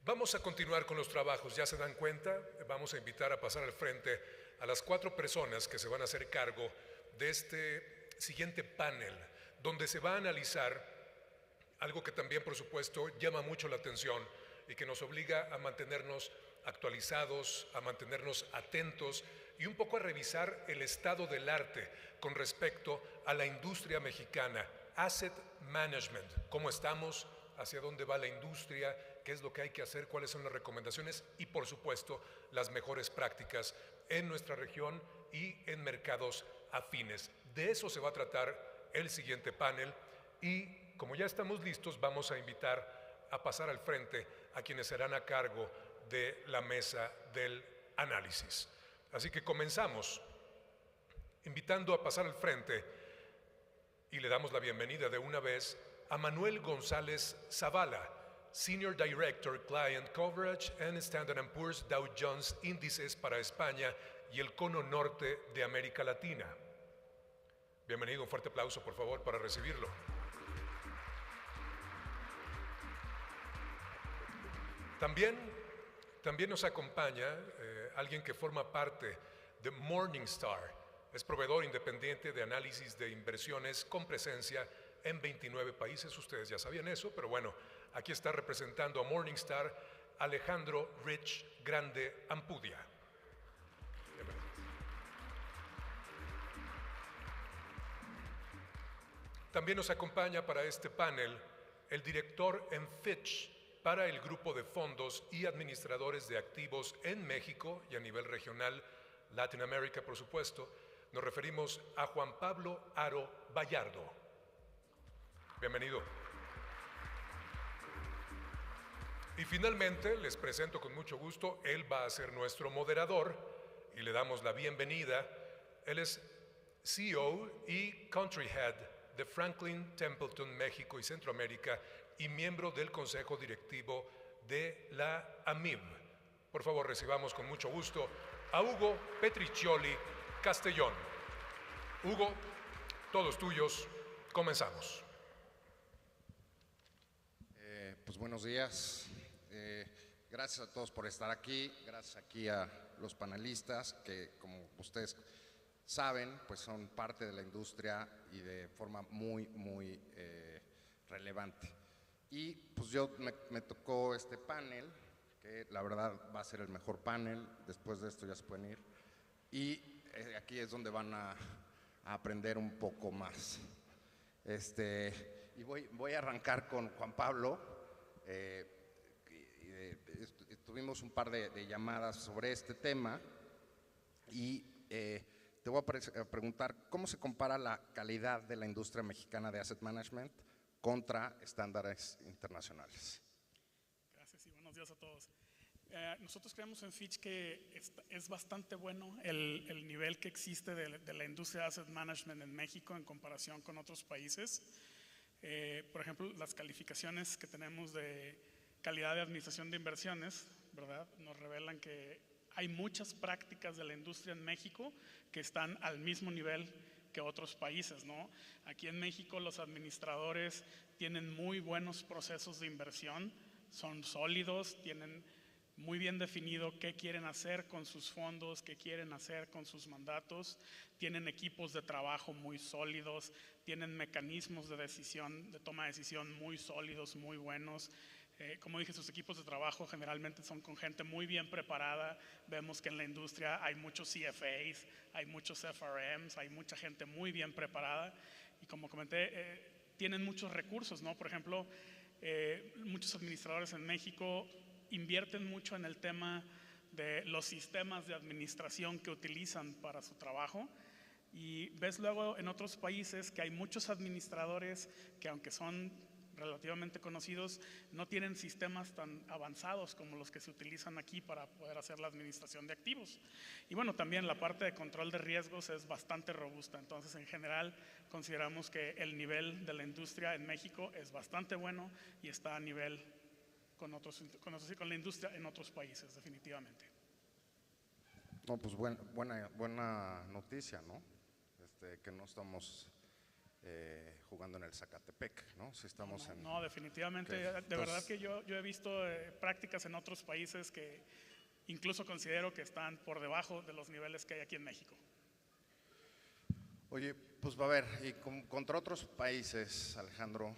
Vamos a continuar con los trabajos, ya se dan cuenta, vamos a invitar a pasar al frente a las 4 personas que se van a hacer cargo de este siguiente panel, donde se va a analizar algo que también, por supuesto, llama mucho la atención y que nos obliga a mantenernos actualizados, a mantenernos atentos y un poco a revisar el estado del arte con respecto a la industria mexicana. Asset Management, ¿cómo estamos? ¿Hacia dónde va la industria? ¿Qué es lo que hay que hacer? ¿Cuáles son las recomendaciones? Y por supuesto, las mejores prácticas en nuestra región y en mercados afines. De eso se va a tratar el siguiente panel y como ya estamos listos, vamos a invitar a pasar al frente a quienes serán a cargo de la mesa del análisis. Así que comenzamos invitando a pasar al frente y le damos la bienvenida de una vez a Manuel González Zavala, Senior Director Client Coverage en Standard & Poor's Dow Jones Índices para España y el cono norte de América Latina. Bienvenido, un fuerte aplauso por favor para recibirlo. También nos acompaña alguien que forma parte de Morningstar. Es proveedor independiente de análisis de inversiones con presencia en 29 países. Ustedes ya sabían eso, pero bueno, aquí está representando a Morningstar Alejandro Rich Grande Ampudia. También nos acompaña para este panel el director en Fitch para el grupo de fondos y administradores de activos en México y a nivel regional, Latinoamérica por supuesto. Nos referimos a Juan Pablo Aro Vallardo. Bienvenido. Y finalmente les presento con mucho gusto, él va a ser nuestro moderador y le damos la bienvenida. Él es CEO y Country Head de Franklin Templeton México y Centroamérica y miembro del Consejo Directivo de la AMIB. Por favor, recibamos con mucho gusto a Hugo Petriccioli Castellón. Hugo, todos tuyos, comenzamos. Pues buenos días, gracias a todos por estar aquí, gracias aquí a los panelistas que como ustedes saben, pues son parte de la industria y de forma muy relevante. Y pues yo me tocó este panel, que la verdad va a ser el mejor panel, después de esto ya se pueden ir, y aquí es donde van a aprender un poco más. Y voy a arrancar con Juan Pablo. Tuvimos un par de llamadas sobre este tema y te voy a preguntar cómo se compara la calidad de la industria mexicana de asset management contra estándares internacionales. Gracias y buenos días a todos. Nosotros creemos en Fitch que es bastante bueno el nivel que existe de la industria de asset management en México en comparación con otros países. Por ejemplo, las calificaciones que tenemos de calidad de administración de inversiones, ¿verdad?, nos revelan que hay muchas prácticas de la industria en México que están al mismo nivel que otros países, ¿no? Aquí en México los administradores tienen muy buenos procesos de inversión, son sólidos, tienen muy bien definido qué quieren hacer con sus fondos, qué quieren hacer con sus mandatos, tienen equipos de trabajo muy sólidos, tienen mecanismos de decisión, de toma de decisión muy sólidos, muy buenos. Como dije, sus equipos de trabajo generalmente son con gente muy bien preparada. Vemos que en la industria hay muchos CFAs, hay muchos FRMs, hay mucha gente muy bien preparada y como comenté, tienen muchos recursos, ¿no? Por ejemplo, muchos administradores en México invierten mucho en el tema de los sistemas de administración que utilizan para su trabajo y ves luego en otros países que hay muchos administradores que aunque son relativamente conocidos no tienen sistemas tan avanzados como los que se utilizan aquí para poder hacer la administración de activos. Y bueno, también la parte de control de riesgos es bastante robusta, entonces en general consideramos que el nivel de la industria en México es bastante bueno y está a nivel con la industria en otros países, definitivamente. No, pues buena noticia, ¿no? Que no estamos jugando en el Zacatepec, ¿no? Si estamos en... No, definitivamente. De verdad que yo he visto prácticas en otros países que incluso considero que están por debajo de los niveles que hay aquí en México. Oye, pues va a ver, y contra otros países, Alejandro,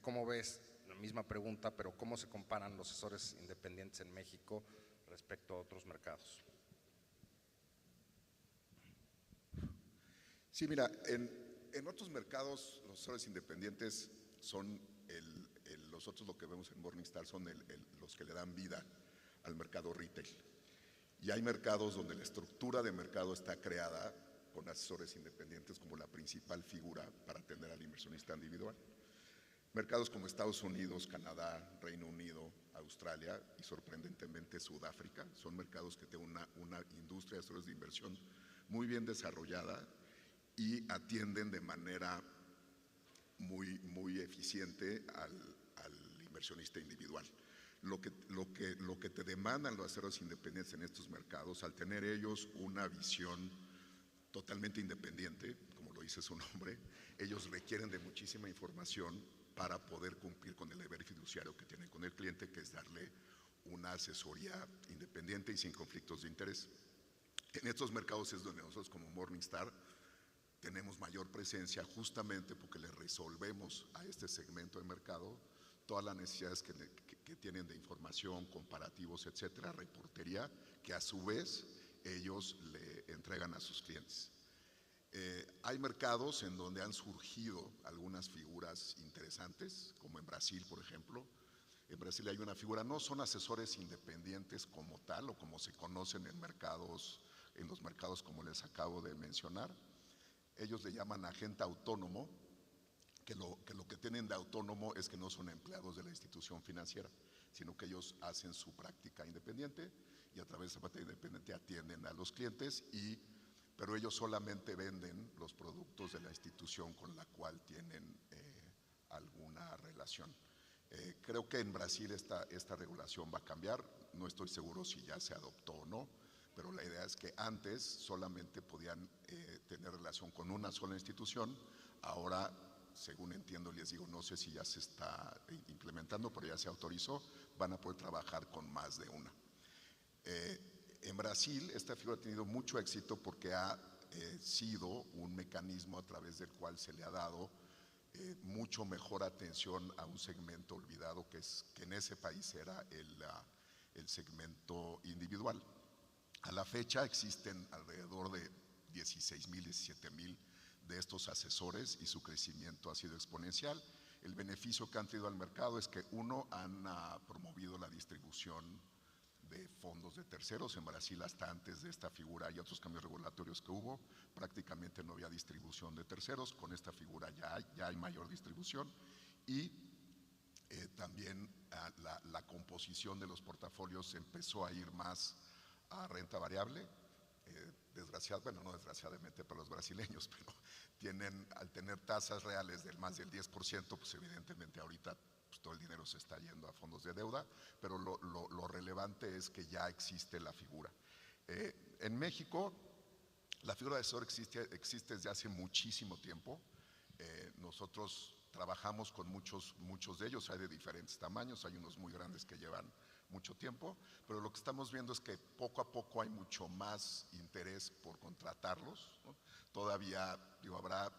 ¿cómo ves? La misma pregunta, pero ¿cómo se comparan los asesores independientes en México respecto a otros mercados? Sí, mira, en otros mercados los asesores independientes son nosotros lo que vemos en Morningstar son los que le dan vida al mercado retail. Y hay mercados donde la estructura de mercado está creada con asesores independientes como la principal figura para atender al inversionista individual. Mercados como Estados Unidos, Canadá, Reino Unido, Australia y sorprendentemente Sudáfrica son mercados que tienen una industria de asesores de inversión muy bien desarrollada y atienden de manera muy eficiente al inversionista individual. Lo que te demandan los asesores independientes en estos mercados, al tener ellos una visión totalmente independiente, como lo dice su nombre, ellos requieren de muchísima información para poder cumplir con el deber fiduciario que tienen con el cliente, que es darle una asesoría independiente y sin conflictos de interés. En estos mercados es donde nosotros como Morningstar tenemos mayor presencia, justamente porque le resolvemos a este segmento de mercado todas las necesidades que tienen de información, comparativos, etcétera, reportería, que a su vez ellos le entregan a sus clientes. Hay mercados en donde han surgido algunas figuras interesantes, como en Brasil, por ejemplo. En Brasil hay una figura, no son asesores independientes como tal, o como se conocen en los mercados como les acabo de mencionar. Ellos le llaman agente autónomo, que lo que tienen de autónomo es que no son empleados de la institución financiera, sino que ellos hacen su práctica independiente y a través de esa práctica independiente atienden a los clientes, pero ellos solamente venden los productos de la institución con la cual tienen alguna relación. Creo que en Brasil esta regulación va a cambiar, no estoy seguro si ya se adoptó o no, pero la idea es que antes solamente podían tener relación con una sola institución. Ahora, según entiendo, les digo, no sé si ya se está implementando, pero ya se autorizó, van a poder trabajar con más de una. En Brasil esta figura ha tenido mucho éxito porque ha sido un mecanismo a través del cual se le ha dado mucho mejor atención a un segmento olvidado que en ese país era el segmento individual. A la fecha existen alrededor de 16,000, 17,000 de estos asesores y su crecimiento ha sido exponencial. El beneficio que han traído al mercado es que han promovido la distribución de fondos de terceros. En Brasil, hasta antes de esta figura y otros cambios regulatorios que hubo, prácticamente no había distribución de terceros. Con esta figura ya hay mayor distribución y también la composición de los portafolios empezó a ir más a renta variable. No desgraciadamente para los brasileños, pero al tener tasas reales del más del 10%, pues evidentemente ahorita pues todo el dinero se está yendo a fondos de deuda, pero lo relevante es que ya existe la figura. En México, la figura de asesor existe desde hace muchísimo tiempo. Nosotros trabajamos con muchos de ellos, hay de diferentes tamaños, hay unos muy grandes que llevan mucho tiempo, pero lo que estamos viendo es que poco a poco hay mucho más interés por contratarlos, ¿no? Todavía habrá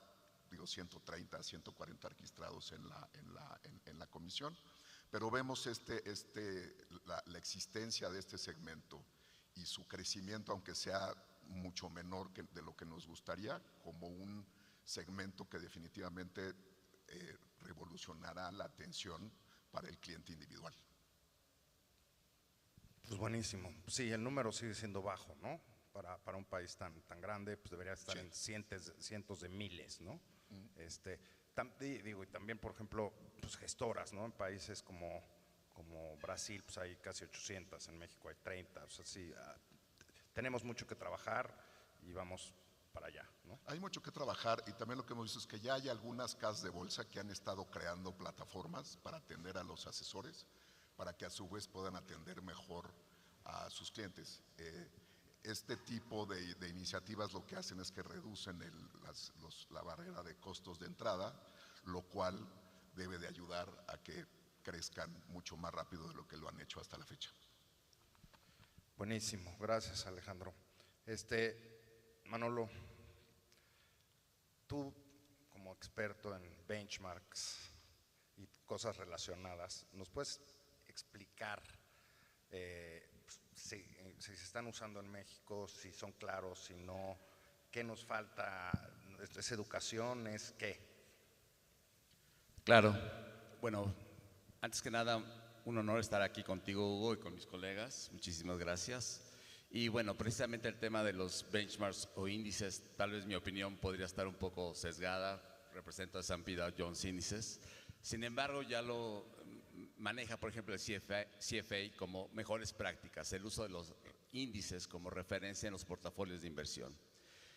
130, 140 registrados en la comisión, pero vemos la existencia de este segmento y su crecimiento, aunque sea mucho menor de lo que nos gustaría, como un segmento que definitivamente revolucionará la atención para el cliente individual. Pues buenísimo. Sí, el número sigue siendo bajo, ¿no? Para un país tan grande, pues debería estar en cientos de miles, ¿no? Y también, por ejemplo, pues gestoras, ¿no? En países como Brasil, pues hay casi 800, en México hay 30, o sea, sí, tenemos mucho que trabajar y vamos para allá, ¿no? Hay mucho que trabajar y también lo que hemos visto es que ya hay algunas casas de bolsa que han estado creando plataformas para atender a los asesores, para que a su vez puedan atender mejor a sus clientes. este tipo de iniciativas lo que hacen es que reducen la barrera de costos de entrada, lo cual debe de ayudar a que crezcan mucho más rápido de lo que lo han hecho hasta la fecha. Buenísimo, gracias Alejandro. Manolo, tú como experto en benchmarks y cosas relacionadas, ¿nos puedes explicar si se están usando en México, si son claros, si no, qué nos falta? ¿Es educación? ¿Es qué? Claro. Bueno, antes que nada, un honor estar aquí contigo, Hugo, y con mis colegas. Muchísimas gracias. Y bueno, precisamente el tema de los benchmarks o índices, tal vez mi opinión podría estar un poco sesgada. Represento a S&P Dow Jones Índices. Sin embargo, ya lo maneja, por ejemplo, el CFA como mejores prácticas, el uso de los índices como referencia en los portafolios de inversión.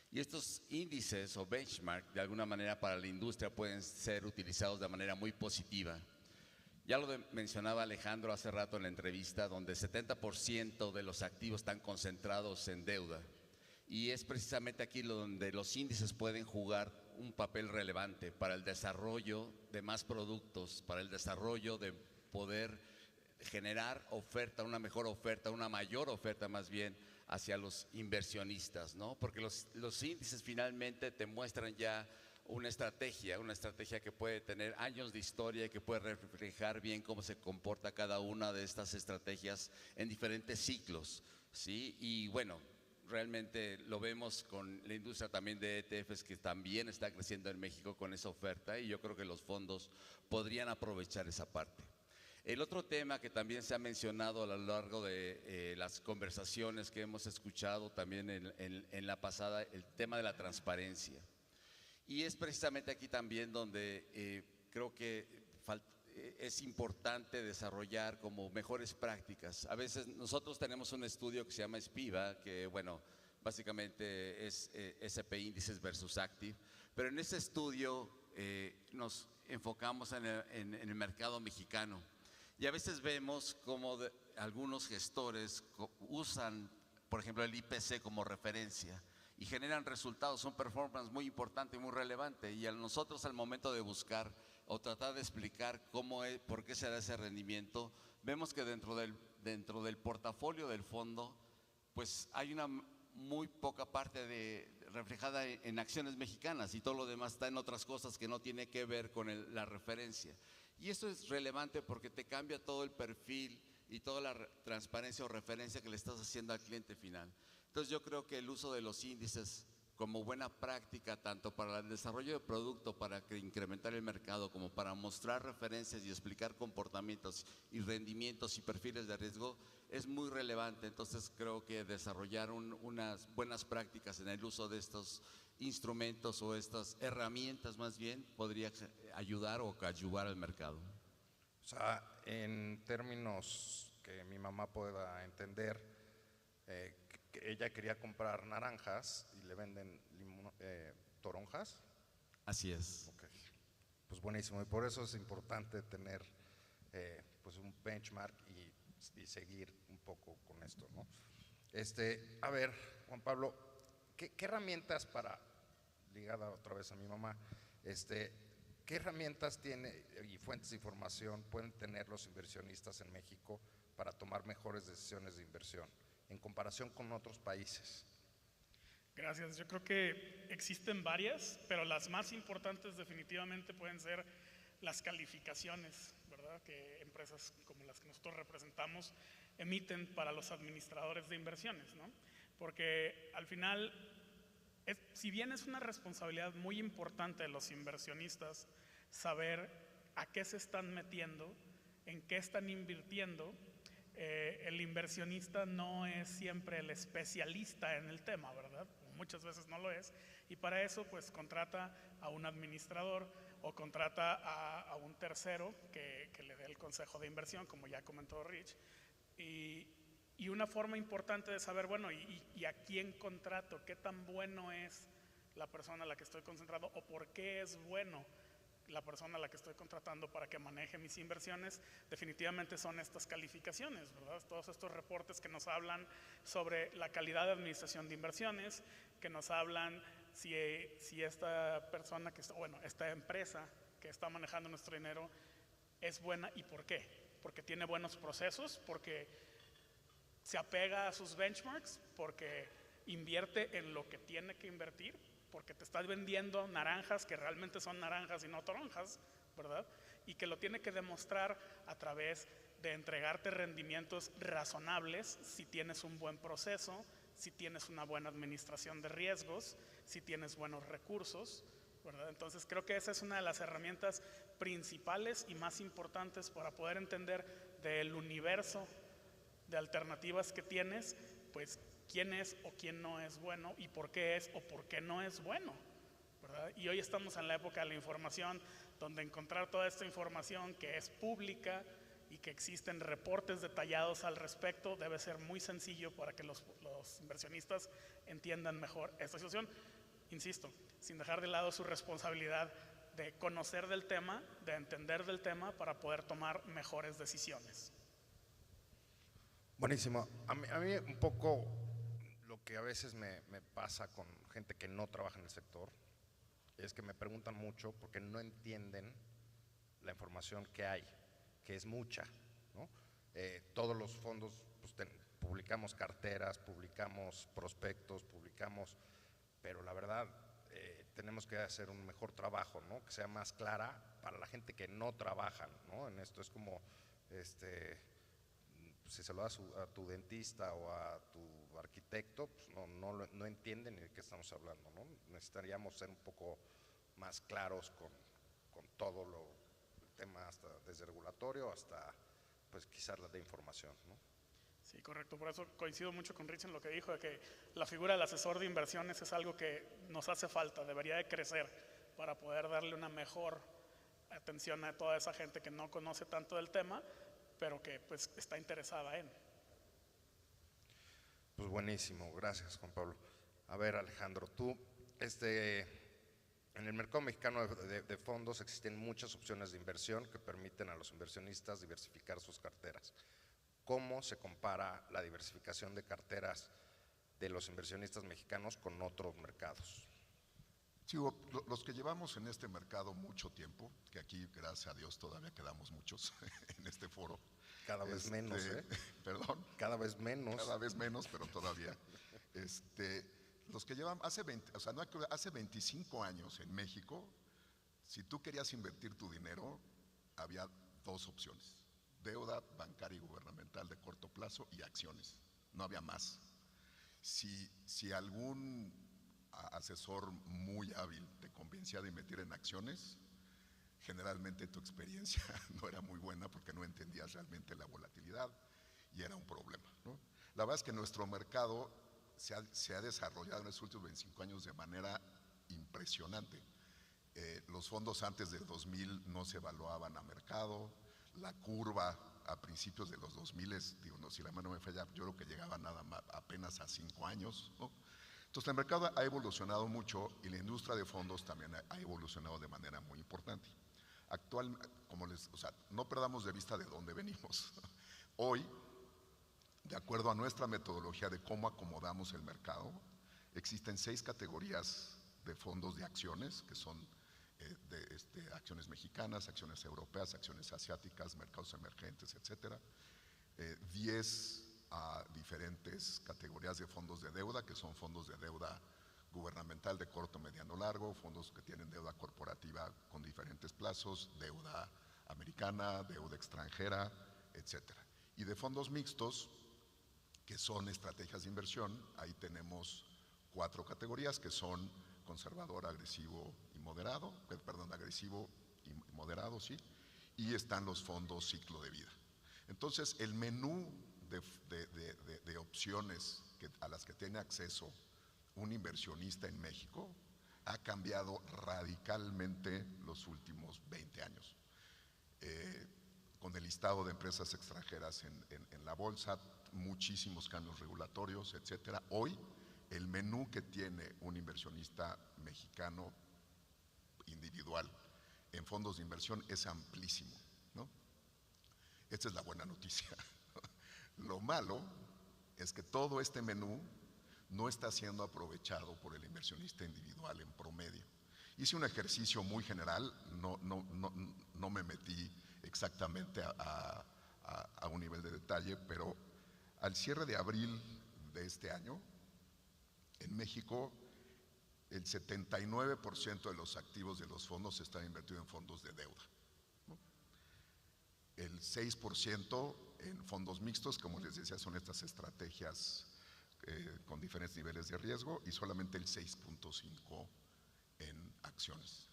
Y estos índices o benchmark, de alguna manera para la industria, pueden ser utilizados de manera muy positiva. Ya lo mencionaba Alejandro hace rato en la entrevista, donde 70% de los activos están concentrados en deuda. Y es precisamente aquí donde los índices pueden jugar un papel relevante para el desarrollo de más productos, para el desarrollo de poder generar oferta, una mejor oferta, una mayor oferta más bien hacia los inversionistas, ¿no? Porque los índices finalmente te muestran ya una estrategia que puede tener años de historia y que puede reflejar bien cómo se comporta cada una de estas estrategias en diferentes ciclos, ¿sí? Y bueno, realmente lo vemos con la industria también de ETFs, que también está creciendo en México con esa oferta, y yo creo que los fondos podrían aprovechar esa parte. El otro tema que también se ha mencionado a lo largo de las conversaciones que hemos escuchado también en la pasada, el tema de la transparencia. Y es precisamente aquí también donde creo que es importante desarrollar como mejores prácticas. A veces nosotros tenemos un estudio que se llama SPIVA, que bueno, básicamente es S&P Índices versus Active, pero en ese estudio nos enfocamos en el mercado mexicano. Y a veces vemos como algunos gestores usan, por ejemplo, el IPC como referencia y generan resultados, un performance muy importante y muy relevante. Y a nosotros, al momento de buscar o tratar de explicar por qué se da ese rendimiento, vemos que dentro del portafolio del fondo, pues hay una muy poca parte reflejada en acciones mexicanas, y todo lo demás está en otras cosas que no tiene que ver con la referencia. Y esto es relevante porque te cambia todo el perfil y toda la transparencia o referencia que le estás haciendo al cliente final. Entonces yo creo que el uso de los índices como buena práctica, tanto para el desarrollo de producto, para incrementar el mercado, como para mostrar referencias y explicar comportamientos y rendimientos y perfiles de riesgo, es muy relevante. Entonces creo que desarrollar unas buenas prácticas en el uso de estos instrumentos o estas herramientas más bien podría ayudar o coadyuvar al mercado. O sea, en términos que mi mamá pueda entender, que ella quería comprar naranjas y le venden toronjas. Así es. Okay. Pues buenísimo, y por eso es importante tener pues un benchmark y seguir un poco con esto, ¿no? A ver, Juan Pablo, ¿qué herramientas ligada otra vez a mi mamá, qué herramientas tiene y fuentes de información pueden tener los inversionistas en México para tomar mejores decisiones de inversión en comparación con otros países? Gracias. Yo creo que existen varias, pero las más importantes definitivamente pueden ser las calificaciones, ¿verdad?, que empresas como las que nosotros representamos emiten para los administradores de inversiones, ¿no? Porque al final, si bien es una responsabilidad muy importante de los inversionistas saber a qué se están metiendo, en qué están invirtiendo, el inversionista no es siempre el especialista en el tema, ¿verdad? Muchas veces no lo es, y para eso pues contrata a un administrador o contrata a un tercero que le dé el consejo de inversión, como ya comentó Rich, y una forma importante de saber, bueno, y a quién contrato, qué tan bueno es la persona a la que estoy concentrado o por qué es bueno la persona a la que estoy contratando para que maneje mis inversiones, definitivamente son estas calificaciones, ¿verdad? Todos estos reportes que nos hablan sobre la calidad de administración de inversiones, que nos hablan si esta persona, esta empresa que está manejando nuestro dinero es buena y por qué. Porque tiene buenos procesos, porque se apega a sus benchmarks, porque invierte en lo que tiene que invertir, porque te estás vendiendo naranjas que realmente son naranjas y no toronjas, ¿verdad? Y que lo tiene que demostrar a través de entregarte rendimientos razonables si tienes un buen proceso, si tienes una buena administración de riesgos, si tienes buenos recursos, ¿verdad? Entonces creo que esa es una de las herramientas principales y más importantes para poder entender del universo de alternativas que tienes, pues quién es o quién no es bueno y por qué es o por qué no es bueno, ¿verdad? Y hoy estamos en la época de la información, donde encontrar toda esta información que es pública y que existen reportes detallados al respecto debe ser muy sencillo para que los inversionistas entiendan mejor esta situación, insisto, sin dejar de lado su responsabilidad de conocer del tema, de entender del tema para poder tomar mejores decisiones. Buenísimo. A mí un poco lo que a veces me pasa con gente que no trabaja en el sector es que me preguntan mucho porque no entienden la información que hay, que es mucha, ¿no? Todos los fondos pues, publicamos carteras, publicamos prospectos, pero la verdad tenemos que hacer un mejor trabajo, ¿no? Que sea más clara para la gente que no trabaja, ¿no? En esto es como si se lo das a tu dentista o a tu arquitecto, pues no entienden ni de qué estamos hablando, ¿no? Necesitaríamos ser un poco más claros con todo el tema, hasta desde regulatorio hasta pues quizás la de información, ¿no? Sí, correcto. Por eso coincido mucho con Rich en lo que dijo, de que la figura del asesor de inversiones es algo que nos hace falta, debería de crecer para poder darle una mejor atención a toda esa gente que no conoce tanto del tema, pero que pues está interesada en. Pues buenísimo, gracias Juan Pablo. A ver Alejandro, tú, en el mercado mexicano de fondos existen muchas opciones de inversión que permiten a los inversionistas diversificar sus carteras. ¿Cómo se compara la diversificación de carteras de los inversionistas mexicanos con otros mercados? Sí, los que llevamos en este mercado mucho tiempo, que aquí gracias a Dios todavía quedamos muchos en este foro. Cada vez menos, Perdón. Cada vez menos. Cada vez menos, pero todavía. Los que llevan hace 25 años en México, si tú querías invertir tu dinero, había dos opciones: deuda bancaria y gubernamental de corto plazo y acciones. No había más. Si algún asesor muy hábil te convencía de invertir en acciones, generalmente tu experiencia no era muy buena porque no entendías realmente la volatilidad y era un problema, ¿no? La verdad es que nuestro mercado se ha desarrollado en los últimos 25 años de manera impresionante. Los fondos antes del 2000 no se evaluaban a mercado, la curva a principios de los 2000, digo, no, si la mano me falla, yo creo que llegaba nada más apenas a 5 años, ¿no? Entonces el mercado ha evolucionado mucho y la industria de fondos también ha evolucionado de manera muy importante. No perdamos de vista de dónde venimos. Hoy, de acuerdo a nuestra metodología de cómo acomodamos el mercado, existen 6 categorías de fondos de acciones, que son acciones mexicanas, acciones europeas, acciones asiáticas, mercados emergentes, etcétera. 10 diferentes categorías de fondos de deuda, que son fondos de deuda gubernamental de corto, mediano, largo, fondos que tienen deuda corporativa con diferentes plazos, deuda americana, deuda extranjera, etcétera. Y de fondos mixtos, que son estrategias de inversión, ahí tenemos 4 categorías que son conservador, agresivo y moderado, agresivo y moderado, sí, y están los fondos ciclo de vida. Entonces, el menú de opciones a las que tiene acceso un inversionista en México ha cambiado radicalmente los últimos 20 años. Con el listado de empresas extranjeras en la bolsa, muchísimos cambios regulatorios, etcétera. Hoy, el menú que tiene un inversionista mexicano individual en fondos de inversión es amplísimo, ¿no? Esta es la buena noticia. Lo malo es que todo este menú no está siendo aprovechado por el inversionista individual en promedio. Hice un ejercicio muy general, no me metí exactamente a un nivel de detalle, pero al cierre de abril de este año, en México, el 79% de los activos de los fondos están invertidos en fondos de deuda, ¿no? El 6% en fondos mixtos, como les decía, son estas estrategias con diferentes niveles de riesgo, y solamente el 6.5% en acciones.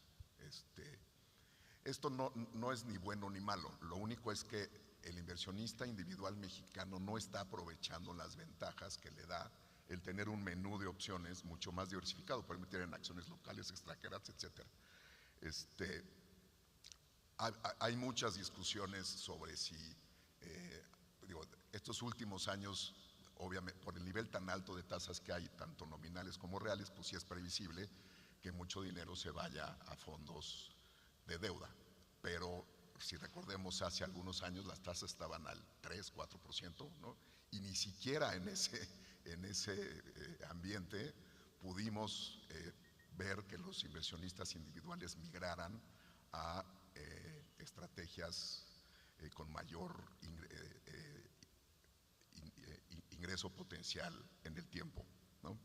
Esto no es ni bueno ni malo, lo único es que el inversionista individual mexicano no está aprovechando las ventajas que le da el tener un menú de opciones mucho más diversificado, pueden meter en acciones locales, extranjeras, etc. Hay muchas discusiones sobre si, estos últimos años, obviamente, por el nivel tan alto de tasas que hay, tanto nominales como reales, pues sí es previsible que mucho dinero se vaya a fondos de deuda, pero si recordemos hace algunos años las tasas estaban al 3-4%, ¿no? Y ni siquiera en ese ambiente pudimos ver que los inversionistas individuales migraran a estrategias con mayor ingreso potencial en el tiempo, ¿no?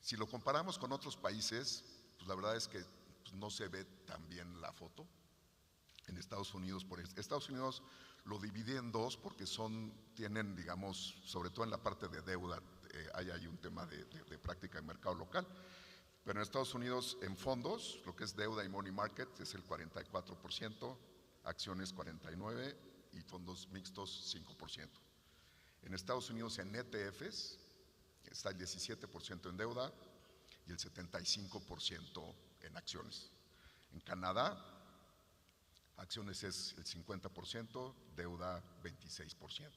Si lo comparamos con otros países, pues la verdad es que pues, no se ve tan bien la foto. En Estados Unidos, Estados Unidos lo divide en dos porque tienen, digamos, sobre todo en la parte de deuda, hay un tema de práctica de mercado local, pero en Estados Unidos en fondos, lo que es deuda y money market es el 44%, acciones 49% y fondos mixtos 5%. En Estados Unidos en ETFs está el 17% en deuda y el 75% en acciones. En Canadá, acciones es el 50%, deuda 26%.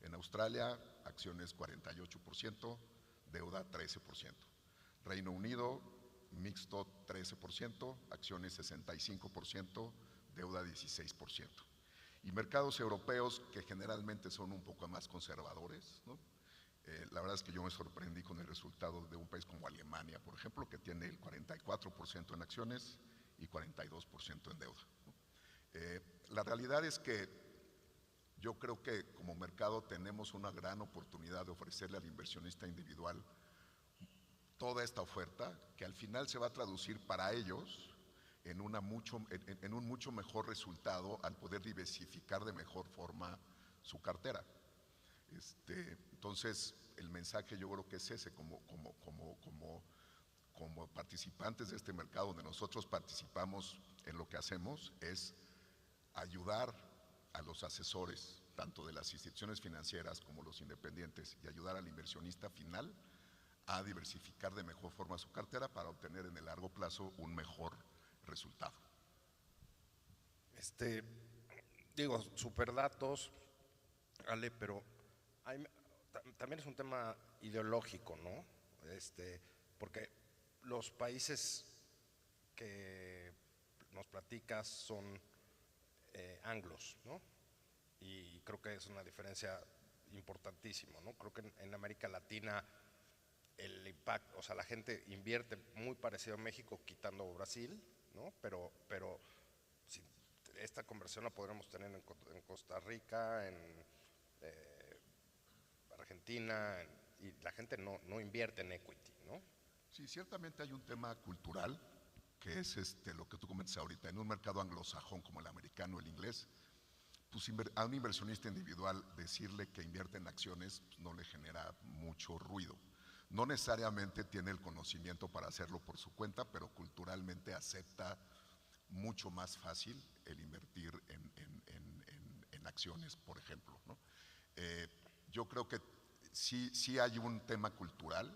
En Australia, acciones 48%, deuda 13%. Reino Unido, mixto 13%, acciones 65%, deuda 16%. Y mercados europeos que generalmente son un poco más conservadores, ¿no? La verdad es que yo me sorprendí con el resultado de un país como Alemania, por ejemplo, que tiene el 44% en acciones y 42% en deuda, ¿no? La realidad es que yo creo que como mercado tenemos una gran oportunidad de ofrecerle al inversionista individual toda esta oferta que al final se va a traducir para ellos en un mucho mejor resultado al poder diversificar de mejor forma su cartera. Entonces, el mensaje yo creo que es ese, como participantes de este mercado donde nosotros participamos en lo que hacemos, es ayudar a los asesores, tanto de las instituciones financieras como los independientes, y ayudar al inversionista final a diversificar de mejor forma su cartera para obtener en el largo plazo un mejor resultado. Super datos, Ale, pero también es un tema ideológico, ¿no? Porque los países que nos platicas son anglos, ¿no? Y creo que es una diferencia importantísima, ¿no? Creo que en América Latina el impacto, o sea, la gente invierte muy parecido a México, quitando Brasil, ¿no? Pero esta conversión la podremos tener en Costa Rica, en Argentina, y la gente no invierte en equity, ¿no? Sí, ciertamente hay un tema cultural, que es lo que tú comentas ahorita. En un mercado anglosajón como el americano, el inglés, pues a un inversionista individual decirle que invierte en acciones pues, no le genera mucho ruido. No necesariamente tiene el conocimiento para hacerlo por su cuenta, pero culturalmente acepta mucho más fácil el invertir en acciones, por ejemplo, ¿no? Yo creo que sí hay un tema cultural,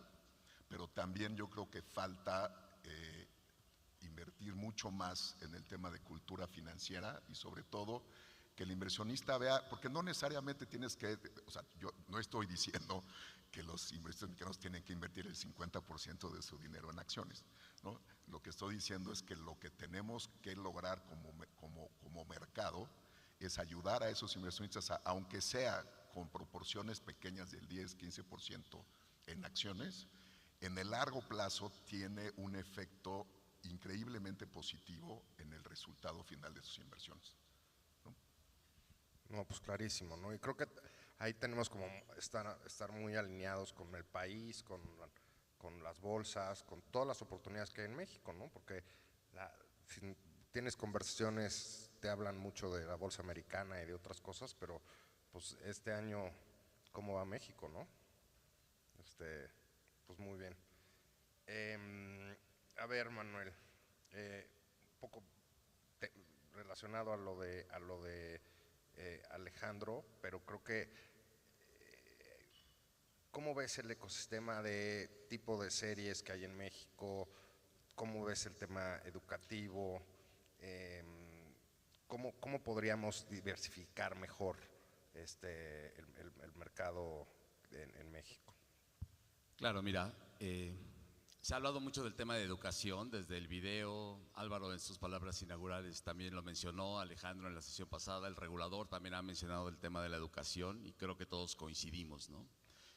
pero también yo creo que falta invertir mucho más en el tema de cultura financiera y sobre todo que el inversionista vea, porque no necesariamente tienes que, o sea, yo no estoy diciendo que los inversionistas mexicanos tienen que invertir el 50% de su dinero en acciones, ¿no? Lo que estoy diciendo es que lo que tenemos que lograr como mercado es ayudar a esos inversionistas, aunque sea con proporciones pequeñas del 10-15% en acciones, en el largo plazo tiene un efecto increíblemente positivo en el resultado final de sus inversiones. No, pues clarísimo, ¿no? Y creo que ahí tenemos como estar muy alineados con el país, con las bolsas, con todas las oportunidades que hay en México, ¿no? Porque si tienes conversaciones, te hablan mucho de la bolsa americana y de otras cosas, pero pues este año, ¿cómo va México, no? Pues muy bien. A ver, Manuel, un poco relacionado a lo de Alejandro, pero creo que ¿cómo ves el ecosistema de tipo de series que hay en México? ¿Cómo ves el tema educativo? ¿Cómo podríamos diversificar mejor el mercado en México? Claro, mira, se ha hablado mucho del tema de educación desde el video. Álvaro en sus palabras inaugurales también lo mencionó, Alejandro en la sesión pasada, el regulador también ha mencionado el tema de la educación y creo que todos coincidimos, ¿no?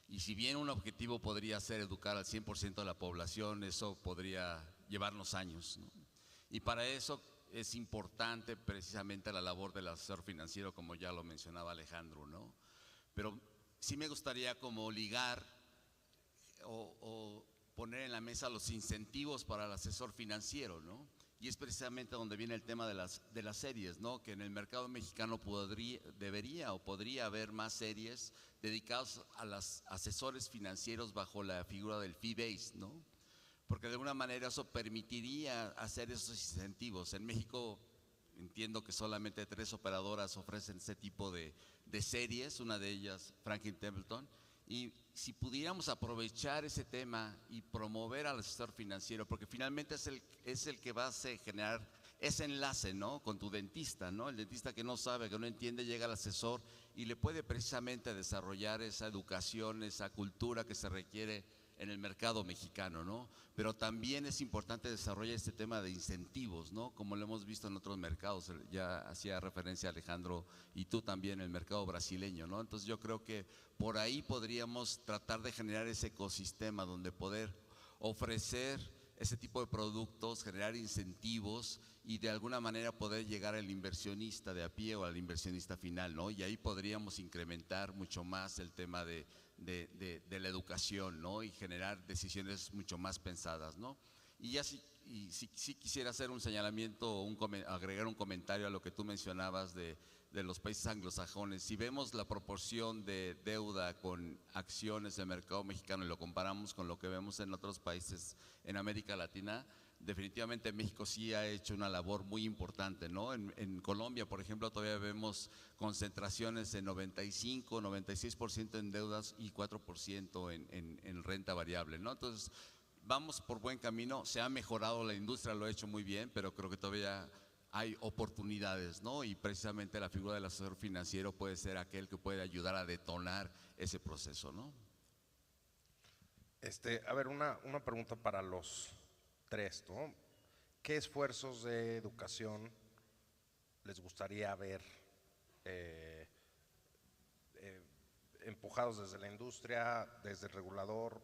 Y si bien un objetivo podría ser educar al 100% de la población, eso podría llevarnos años, ¿no? Y para eso es importante precisamente la labor del asesor financiero, como ya lo mencionaba Alejandro, ¿no? Pero sí me gustaría como ligar o poner en la mesa los incentivos para el asesor financiero, ¿no? Y es precisamente donde viene el tema de las series, ¿no? Que en el mercado mexicano podría haber más series dedicadas a los asesores financieros bajo la figura del fee-based, ¿no? Porque de alguna manera eso permitiría hacer esos incentivos. En México entiendo que solamente 3 operadoras ofrecen ese tipo de series, una de ellas Franklin Templeton. Y si pudiéramos aprovechar ese tema y promover al asesor financiero, porque finalmente es el que va a generar ese enlace, ¿no? Con tu dentista, ¿no? El dentista que no sabe, que no entiende, llega al asesor y le puede precisamente desarrollar esa educación, esa cultura que se requiere en el mercado mexicano, ¿no? Pero también es importante desarrollar este tema de incentivos, ¿no? Como lo hemos visto en otros mercados, ya hacía referencia Alejandro y tú también, el mercado brasileño, ¿no? Entonces yo creo que por ahí podríamos tratar de generar ese ecosistema donde poder ofrecer ese tipo de productos, generar incentivos y de alguna manera poder llegar al inversionista de a pie o al inversionista final, ¿no? Y ahí podríamos incrementar mucho más el tema de la educación, ¿no? Y generar decisiones mucho más pensadas, ¿no? Y ya si quisiera hacer un señalamiento o agregar un comentario a lo que tú mencionabas de los países anglosajones. Si vemos la proporción de deuda con acciones del mercado mexicano y lo comparamos con lo que vemos en otros países en América Latina, definitivamente México sí ha hecho una labor muy importante, ¿no? En Colombia, por ejemplo, todavía vemos concentraciones en 95, 96% en deudas y 4% en renta variable, ¿no? Entonces, vamos por buen camino, se ha mejorado, la industria lo ha hecho muy bien, pero creo que todavía hay oportunidades, ¿no? Y precisamente la figura del asesor financiero puede ser aquel que puede ayudar a detonar ese proceso, ¿no? A ver, una pregunta para los 3, ¿no? ¿Qué esfuerzos de educación les gustaría ver empujados desde la industria, desde el regulador,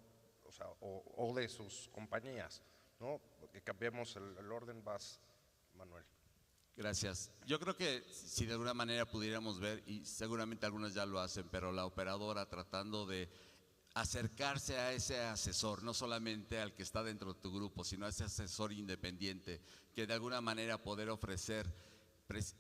o sea, o de sus compañías, ¿no? Que cambiemos el orden, vas, Manuel. Gracias. Yo creo que si de alguna manera pudiéramos ver, y seguramente algunas ya lo hacen, pero la operadora tratando de acercarse a ese asesor, no solamente al que está dentro de tu grupo, sino a ese asesor independiente, que de alguna manera poder ofrecer,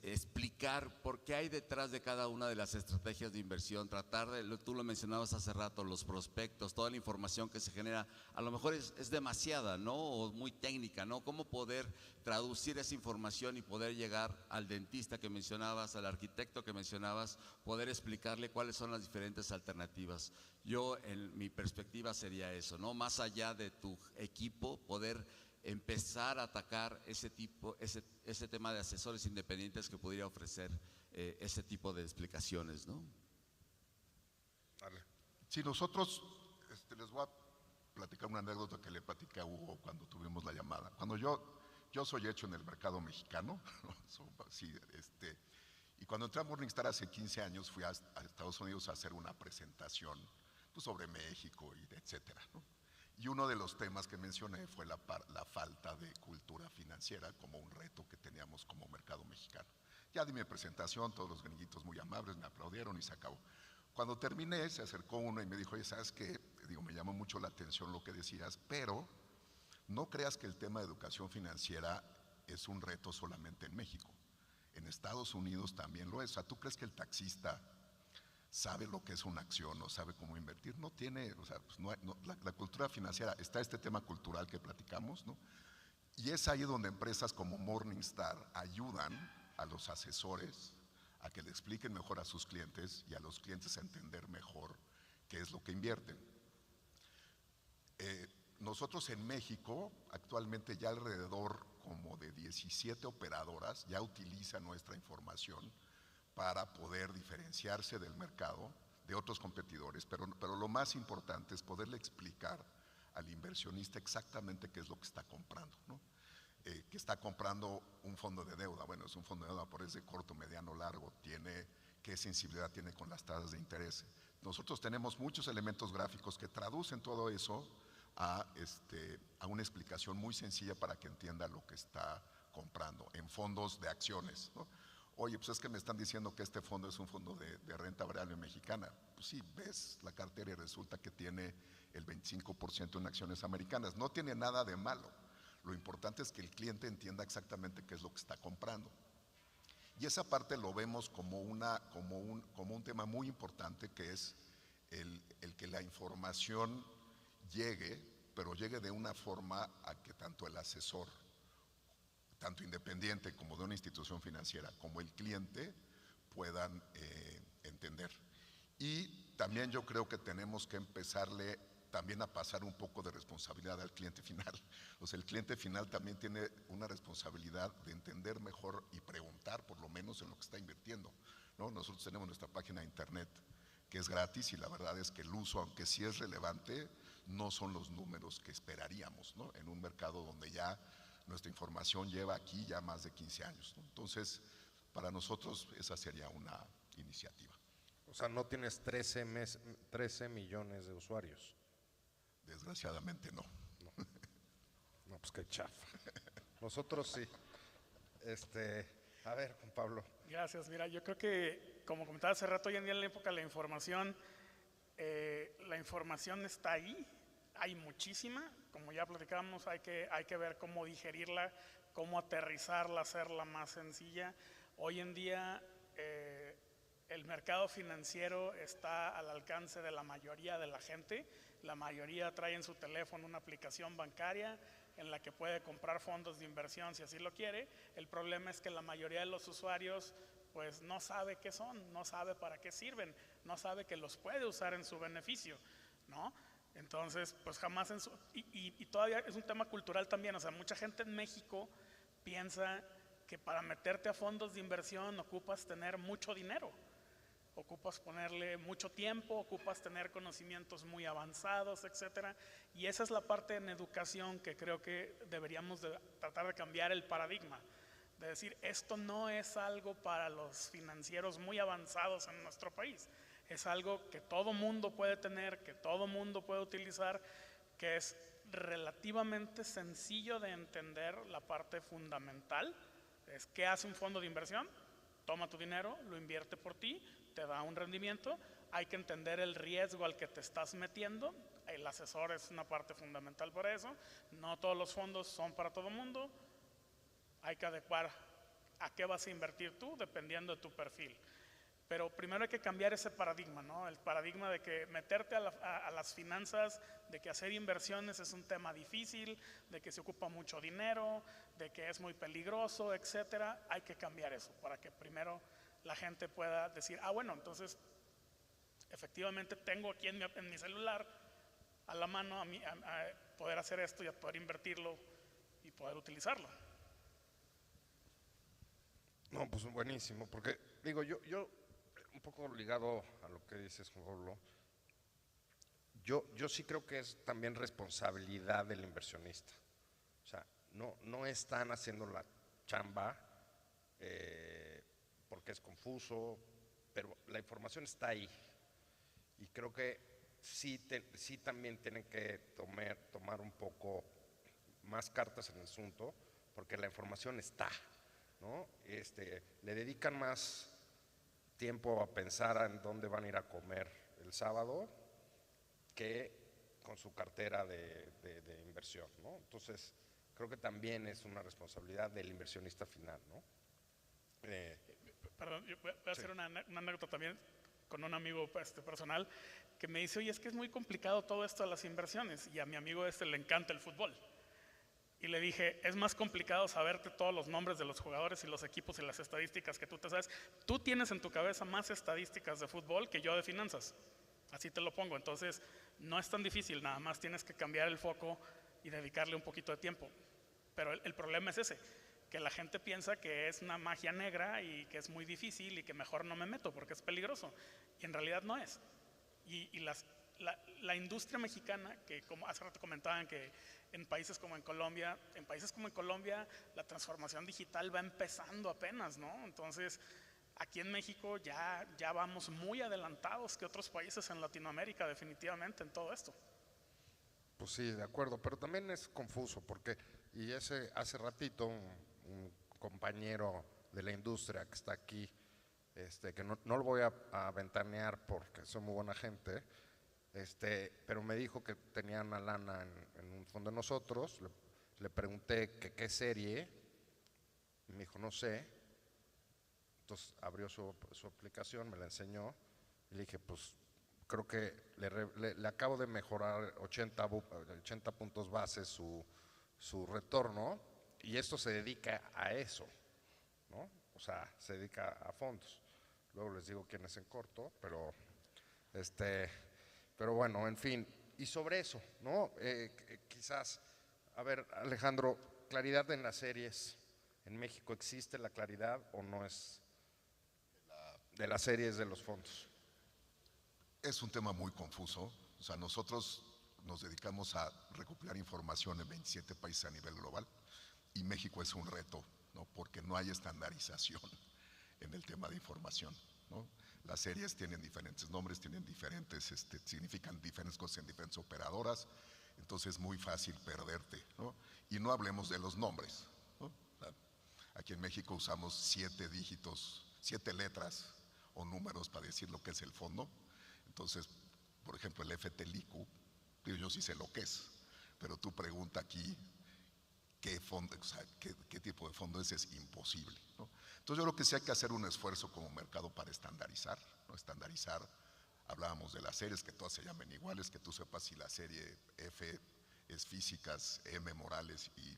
explicar por qué hay detrás de cada una de las estrategias de inversión, tratar de, tú lo mencionabas hace rato, los prospectos, toda la información que se genera, a lo mejor es demasiada, ¿no? O muy técnica, ¿no? ¿Cómo poder traducir esa información y poder llegar al dentista que mencionabas, al arquitecto que mencionabas, poder explicarle cuáles son las diferentes alternativas? Yo, en mi perspectiva sería eso, ¿no? Más allá de tu equipo, poder empezar a atacar ese tema de asesores independientes que pudiera ofrecer ese tipo de explicaciones, ¿no? Vale. Sí, nosotros, les voy a platicar una anécdota que le platiqué a Hugo cuando tuvimos la llamada. Cuando yo soy hecho en el mercado mexicano, sí, y cuando entré a Morningstar hace 15 años fui a Estados Unidos a hacer una presentación pues, sobre México y etcétera, ¿no? Y uno de los temas que mencioné fue la falta de cultura financiera como un reto que teníamos como mercado mexicano. Ya di mi presentación, todos los gringuitos muy amables me aplaudieron y se acabó. Cuando terminé se acercó uno y me dijo, oye, ¿sabes qué? Digo, me llamó mucho la atención lo que decías, pero no creas que el tema de educación financiera es un reto solamente en México. En Estados Unidos también lo es. O sea, ¿tú crees que el taxista sabe lo que es una acción o sabe cómo invertir? No tiene, o sea, pues la cultura financiera, está este tema cultural que platicamos, ¿no? Y es ahí donde empresas como Morningstar ayudan a los asesores a que le expliquen mejor a sus clientes y a los clientes a entender mejor qué es lo que invierten. Nosotros en México, actualmente ya alrededor como de 17 operadoras ya utilizan nuestra información para poder diferenciarse del mercado de otros competidores, pero lo más importante es poderle explicar al inversionista exactamente qué es lo que está comprando, ¿no? Que está comprando un fondo de deuda, bueno, es un fondo de deuda, por ese corto, mediano, largo, qué sensibilidad tiene con las tasas de interés. Nosotros tenemos muchos elementos gráficos que traducen todo eso a una explicación muy sencilla para que entienda lo que está comprando en fondos de acciones, ¿no? Oye, pues es que me están diciendo que este fondo es un fondo de renta variable mexicana. Pues sí, ves la cartera y resulta que tiene el 25% en acciones americanas. No tiene nada de malo. Lo importante es que el cliente entienda exactamente qué es lo que está comprando. Y esa parte lo vemos como un tema muy importante, que es el que la información llegue, pero llegue de una forma a que tanto el asesor, tanto independiente como de una institución financiera, como el cliente puedan entender. Y también yo creo que tenemos que empezarle también a pasar un poco de responsabilidad al cliente final. O sea, el cliente final también tiene una responsabilidad de entender mejor y preguntar por lo menos en lo que está invirtiendo, ¿no? Nosotros tenemos nuestra página de internet que es gratis y la verdad es que el uso, aunque sí es relevante, no son los números que esperaríamos, ¿no? En un mercado donde ya nuestra información lleva aquí ya más de 15 años, ¿no? Entonces, para nosotros esa sería una iniciativa. O sea, no tienes 13 millones de usuarios. Desgraciadamente no. No, pues qué chafa. Nosotros sí. A ver, Juan Pablo. Gracias. Mira, yo creo que, como comentaba hace rato, hoy en día en la época de la información está ahí, hay muchísima. Como ya platicamos, hay que ver cómo digerirla, cómo aterrizarla, hacerla más sencilla. Hoy en día el mercado financiero está al alcance de la mayoría de la gente. La mayoría trae en su teléfono una aplicación bancaria en la que puede comprar fondos de inversión si así lo quiere. El problema es que la mayoría de los usuarios pues no sabe qué son, no sabe para qué sirven, no sabe que los puede usar en su beneficio, ¿no? Entonces, pues jamás y todavía es un tema cultural también. O sea, mucha gente en México piensa que para meterte a fondos de inversión ocupas tener mucho dinero, ocupas ponerle mucho tiempo, ocupas tener conocimientos muy avanzados, etcétera. Y esa es la parte en educación que creo que deberíamos de tratar de cambiar el paradigma, de decir, esto no es algo para los financieros muy avanzados en nuestro país. Es algo que todo mundo puede tener, que todo mundo puede utilizar, que es relativamente sencillo de entender. La parte fundamental es qué hace un fondo de inversión. Toma tu dinero, lo invierte por ti, te da un rendimiento. Hay que entender el riesgo al que te estás metiendo. El asesor es una parte fundamental para eso. No todos los fondos son para todo el mundo. Hay que adecuar a qué vas a invertir tú dependiendo de tu perfil. Pero primero hay que cambiar ese paradigma, ¿no? El paradigma de que meterte a las finanzas, de que hacer inversiones es un tema difícil, de que se ocupa mucho dinero, de que es muy peligroso, etcétera. Hay que cambiar eso para que primero la gente pueda decir, bueno, entonces efectivamente tengo aquí en mi celular a la mano a poder hacer esto y a poder invertirlo y poder utilizarlo. No, pues buenísimo, porque digo, yo un poco ligado a lo que dices, Juan Pablo, yo sí creo que es también responsabilidad del inversionista. O sea, no están haciendo la chamba porque es confuso, pero la información está ahí. Y creo que sí también tienen que tomar un poco más cartas en el asunto, porque la información está, ¿no? Le dedican más tiempo a pensar en dónde van a ir a comer el sábado que con su cartera de inversión, ¿no? Entonces, creo que también es una responsabilidad del inversionista final, ¿no? Perdón, yo voy a hacer una anécdota también con un amigo personal que me dice, oye, es que es muy complicado todo esto de las inversiones, y a mi amigo le encanta el fútbol. Y le dije, es más complicado saberte todos los nombres de los jugadores y los equipos y las estadísticas que tú te sabes. Tú tienes en tu cabeza más estadísticas de fútbol que yo de finanzas. Así te lo pongo. Entonces, no es tan difícil, nada más tienes que cambiar el foco y dedicarle un poquito de tiempo. Pero el problema es ese, que la gente piensa que es una magia negra y que es muy difícil y que mejor no me meto porque es peligroso. Y en realidad no es. Y la industria mexicana, que como hace rato comentaban que en países como en Colombia la transformación digital va empezando apenas, ¿no? Entonces, aquí en México ya vamos muy adelantados que otros países en Latinoamérica definitivamente en todo esto. Pues sí, de acuerdo, pero también es confuso porque, y hace ratito un compañero de la industria que está aquí, que no lo voy a ventanear porque soy muy buena gente, pero me dijo que tenía una lana en un fondo de nosotros. Le pregunté que qué serie, y me dijo no sé. Entonces abrió su aplicación, me la enseñó y le dije, pues creo que le acabo de mejorar 80 puntos base su retorno, y esto se dedica a eso, ¿no? O sea, se dedica a fondos. Luego les digo quién es en corto, pero bueno, en fin. Y sobre eso, ¿no? Quizás, a ver, Alejandro, claridad en las series. ¿En México existe la claridad o no es de las series de los fondos? Es un tema muy confuso. O sea, nosotros nos dedicamos a recopilar información en 27 países a nivel global, y México es un reto, ¿no? Porque no hay estandarización en el tema de información, ¿no? Las series tienen diferentes nombres, tienen significan diferentes cosas en diferentes operadoras, entonces es muy fácil perderte, ¿no? Y no hablemos de los nombres, ¿no? Aquí en México usamos 7 dígitos, 7 letras o números para decir lo que es el fondo. Entonces, por ejemplo, el FTLIQ, yo sí sé lo que es, pero tú pregunta aquí qué fondo, o sea, qué tipo de fondo es imposible, ¿no? Entonces yo creo que sí hay que hacer un esfuerzo como mercado para estandarizar, ¿no? Estandarizar, hablábamos de las series, que todas se llamen iguales, que tú sepas si la serie F es físicas, M morales y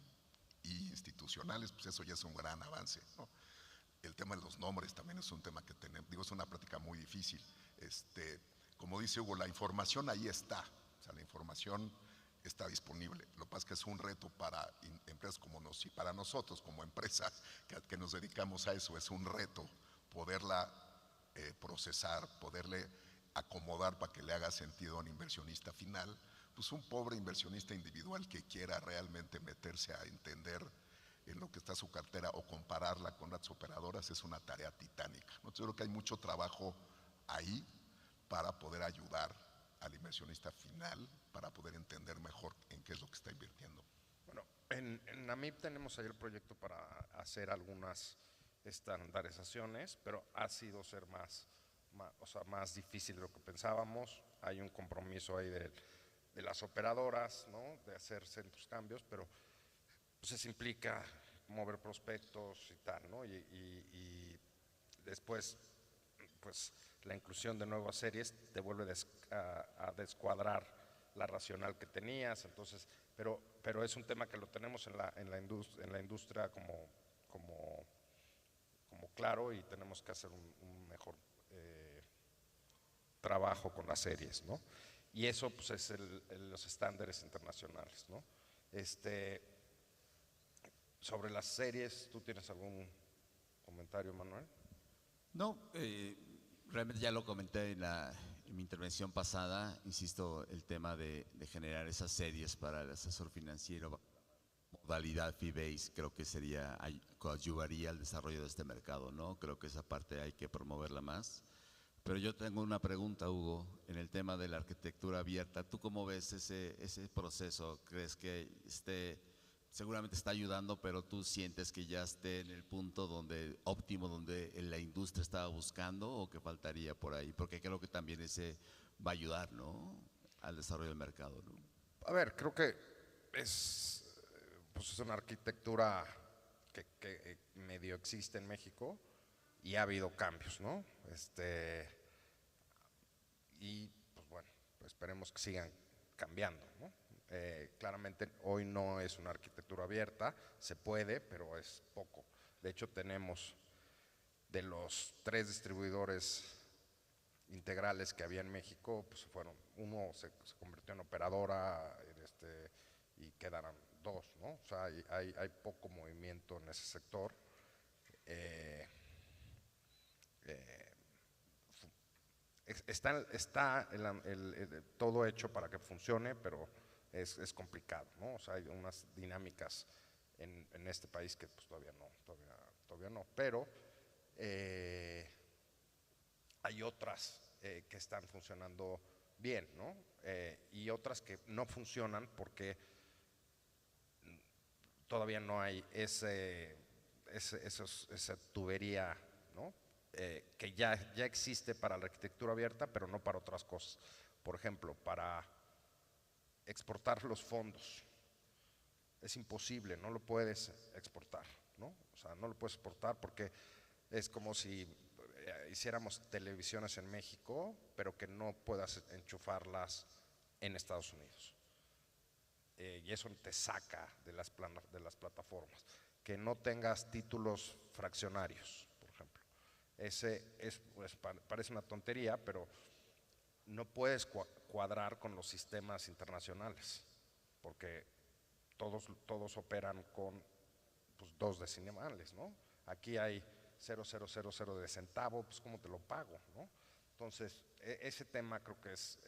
institucionales, pues eso ya es un gran avance, ¿no? El tema de los nombres también es un tema que tenemos, digo, es una práctica muy difícil. Como dice Hugo, la información ahí está, o sea, la información está disponible. Lo que pasa es que es un reto para empresas como y para nosotros como empresa que nos dedicamos a eso, es un reto poderla procesar, poderle acomodar para que le haga sentido a un inversionista final. Pues un pobre inversionista individual que quiera realmente meterse a entender en lo que está su cartera o compararla con las operadoras es una tarea titánica, ¿no? Yo creo que hay mucho trabajo ahí para poder ayudar al inversionista final para poder entender mejor en qué es lo que está invirtiendo. Bueno, en AMIP tenemos ahí el proyecto para hacer algunas estandarizaciones, pero ha sido ser más difícil de lo que pensábamos. Hay un compromiso ahí de las operadoras, ¿no? De hacer ciertos cambios, pero pues eso implica mover prospectos y tal, ¿no? Y después, pues la inclusión de nuevas series te vuelve a descuadrar la racional que tenías. Entonces, pero es un tema que lo tenemos en la industria como claro, y tenemos que hacer un mejor trabajo con las series, ¿no? Y eso pues es los estándares internacionales, ¿no? Sobre las series, ¿tú tienes algún comentario, Manuel? No, realmente ya lo comenté en mi intervención pasada, insisto, el tema de generar esas series para el asesor financiero, modalidad fee-based, creo que coadyuvaría al desarrollo de este mercado, ¿no? Creo que esa parte hay que promoverla más. Pero yo tengo una pregunta, Hugo, en el tema de la arquitectura abierta. ¿Tú cómo ves ese proceso? ¿Crees que seguramente está ayudando, pero tú sientes que ya esté en el punto óptimo donde la industria estaba buscando, o que faltaría por ahí? Porque creo que también ese va a ayudar, ¿no?, al desarrollo del mercado, ¿no? A ver, creo que es una arquitectura que medio existe en México y ha habido cambios, ¿no? Y pues bueno, pues esperemos que sigan cambiando, ¿no? Claramente hoy no es una arquitectura abierta, se puede, pero es poco. De hecho, tenemos de los 3 distribuidores integrales que había en México, pues uno se convirtió en operadora, y quedaron 2, ¿no? O sea, hay poco movimiento en ese sector. Está todo hecho para que funcione, pero es complicado, ¿no? O sea, hay unas dinámicas en este país que pues todavía no, pero hay otras que están funcionando bien, ¿no? Y otras que no funcionan porque todavía no hay esa tubería, ¿no? Que ya existe para la arquitectura abierta, pero no para otras cosas. Por ejemplo, para exportar los fondos. Es imposible, no lo puedes exportar, ¿no? O sea, no lo puedes exportar porque es como si hiciéramos televisiones en México, pero que no puedas enchufarlas en Estados Unidos. Y eso te saca de las plataformas. Que no tengas títulos fraccionarios, por ejemplo. Pues, parece una tontería, pero no puedes cuadrar con los sistemas internacionales, porque todos operan con pues, 2 decimales, ¿no? Aquí hay 0,000 de centavo, pues ¿cómo te lo pago, no? Entonces, ese tema creo que es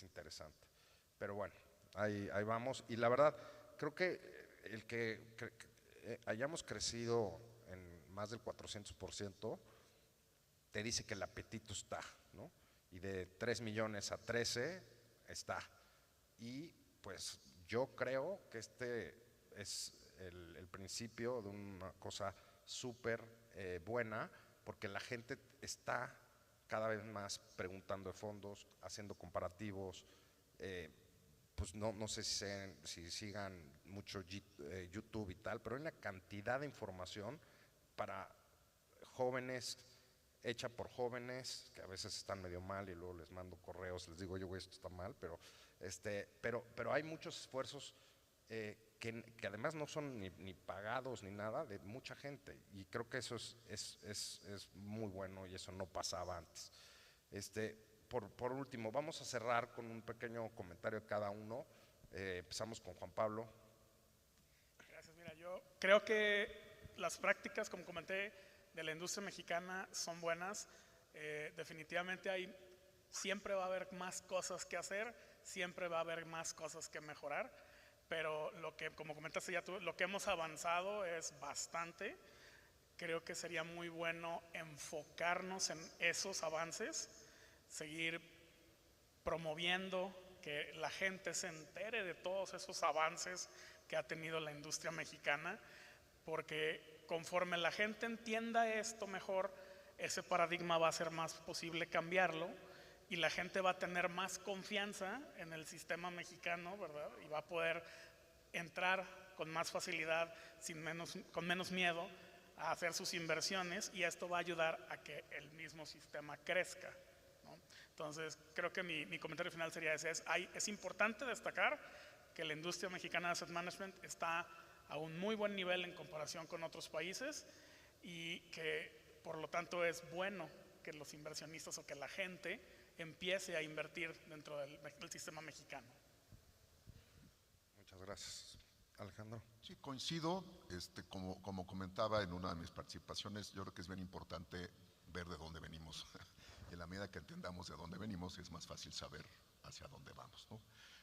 interesante. Pero bueno, ahí vamos. Y la verdad, creo que el que hayamos crecido en más del 400%, te dice que el apetito está, ¿no? Y de 3 millones a 13 está. Y pues yo creo que es el principio de una cosa súper buena, porque la gente está cada vez más preguntando de fondos, haciendo comparativos. Pues no sé si sigan mucho YouTube y tal, pero hay una cantidad de información para jóvenes, hecha por jóvenes, que a veces están medio mal y luego les mando correos, les digo, güey, esto está mal, pero hay muchos esfuerzos que además no son ni pagados ni nada, de mucha gente, y creo que eso es muy bueno, y eso no pasaba antes. Por último, vamos a cerrar con un pequeño comentario de cada uno. Empezamos con Juan Pablo. Gracias. Mira, yo creo que las prácticas, como comenté, de la industria mexicana son buenas. Definitivamente siempre va a haber más cosas que hacer, siempre va a haber más cosas que mejorar, pero como comentaste ya tú, lo que hemos avanzado es bastante. Creo que sería muy bueno enfocarnos en esos avances, seguir promoviendo que la gente se entere de todos esos avances que ha tenido la industria mexicana, porque conforme la gente entienda esto mejor, ese paradigma va a ser más posible cambiarlo, y la gente va a tener más confianza en el sistema mexicano, ¿verdad? Y va a poder entrar con más facilidad, con menos miedo, a hacer sus inversiones, y esto va a ayudar a que el mismo sistema crezca, ¿no? Entonces, creo que mi comentario final sería ese. Es importante destacar que la industria mexicana de asset management está a un muy buen nivel en comparación con otros países, y que por lo tanto es bueno que los inversionistas o que la gente empiece a invertir dentro del sistema mexicano. Muchas gracias, Alejandro. Alejandro. Sí, coincido, como comentaba en una de mis participaciones, yo creo que es bien importante ver de dónde venimos. En la medida que entendamos de dónde venimos, es más fácil saber hacia dónde vamos, ¿no?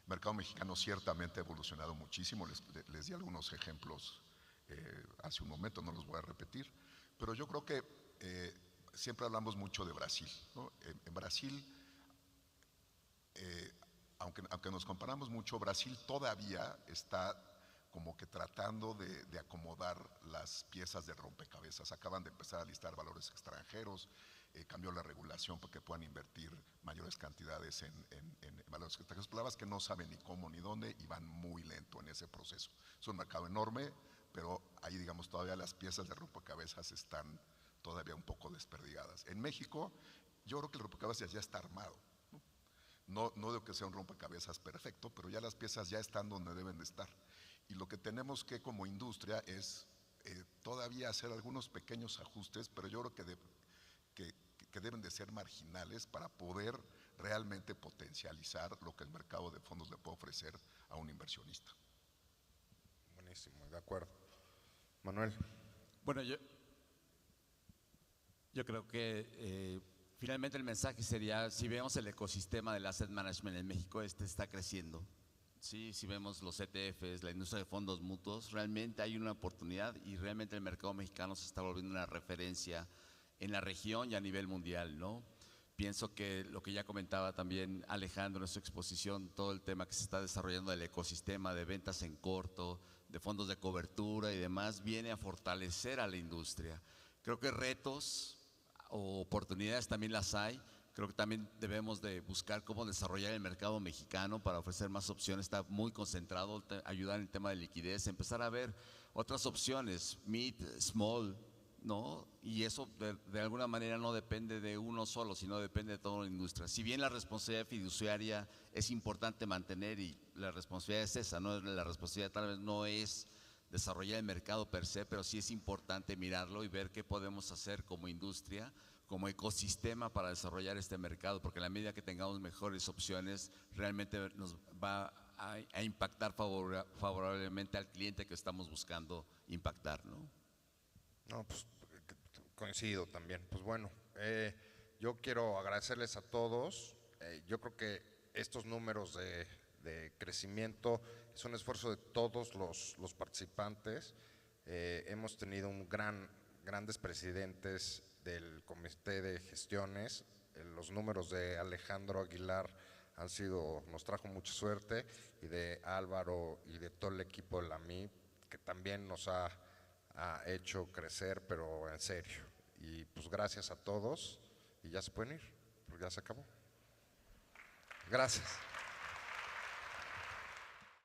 El mercado mexicano ciertamente ha evolucionado muchísimo, les di algunos ejemplos hace un momento, no los voy a repetir, pero yo creo que siempre hablamos mucho de Brasil, ¿no? En Brasil, aunque nos comparamos mucho, Brasil todavía está como que tratando de acomodar las piezas de rompecabezas. Acaban de empezar a listar valores extranjeros, cambió la regulación para que puedan invertir mayores cantidades en valores extranjeros. Palabras que no saben ni cómo ni dónde y van muy lento en ese proceso. Es un mercado enorme, pero ahí, digamos, todavía las piezas de rompecabezas están todavía un poco desperdigadas. En México, yo creo que el rompecabezas ya está armado. No digo que sea un rompecabezas perfecto, pero ya las piezas ya están donde deben de estar. Y lo que tenemos que como industria es todavía hacer algunos pequeños ajustes, pero yo creo que deben de ser marginales para poder realmente potencializar lo que el mercado de fondos le puede ofrecer a un inversionista. Buenísimo, de acuerdo. Manuel. Bueno, yo creo que finalmente el mensaje sería, si vemos el ecosistema del asset management en México, está creciendo. Sí, si vemos los ETFs, la industria de fondos mutuos, realmente hay una oportunidad y realmente el mercado mexicano se está volviendo una referencia en la región y a nivel mundial, ¿no? Pienso que lo que ya comentaba también Alejandro en su exposición, todo el tema que se está desarrollando del ecosistema de ventas en corto, de fondos de cobertura y demás, viene a fortalecer a la industria. Creo que retos o oportunidades también las hay. Creo que también debemos de buscar cómo desarrollar el mercado mexicano para ofrecer más opciones. Está muy concentrado, ayudar en el tema de liquidez, empezar a ver otras opciones, mid, small, ¿no? Y eso de alguna manera no depende de uno solo, sino depende de toda la industria. Si bien la responsabilidad fiduciaria es importante mantener y la responsabilidad es esa, ¿no? La responsabilidad tal vez no es desarrollar el mercado per se, pero sí es importante mirarlo y ver qué podemos hacer como industria, como ecosistema para desarrollar este mercado, porque a la medida que tengamos mejores opciones, realmente nos va a impactar favorablemente al cliente que estamos buscando impactar, ¿no? No, pues coincido también. Pues bueno, yo quiero agradecerles a todos. Yo creo que estos números de crecimiento es un esfuerzo de todos los participantes. Hemos tenido grandes presidentes del comité de gestiones. Los números de Alejandro Aguilar nos trajo mucha suerte, y de Álvaro y de todo el equipo de la MIP, que también nos ha hecho crecer, pero en serio. Y pues gracias a todos, y ya se pueden ir, porque ya se acabó. Gracias.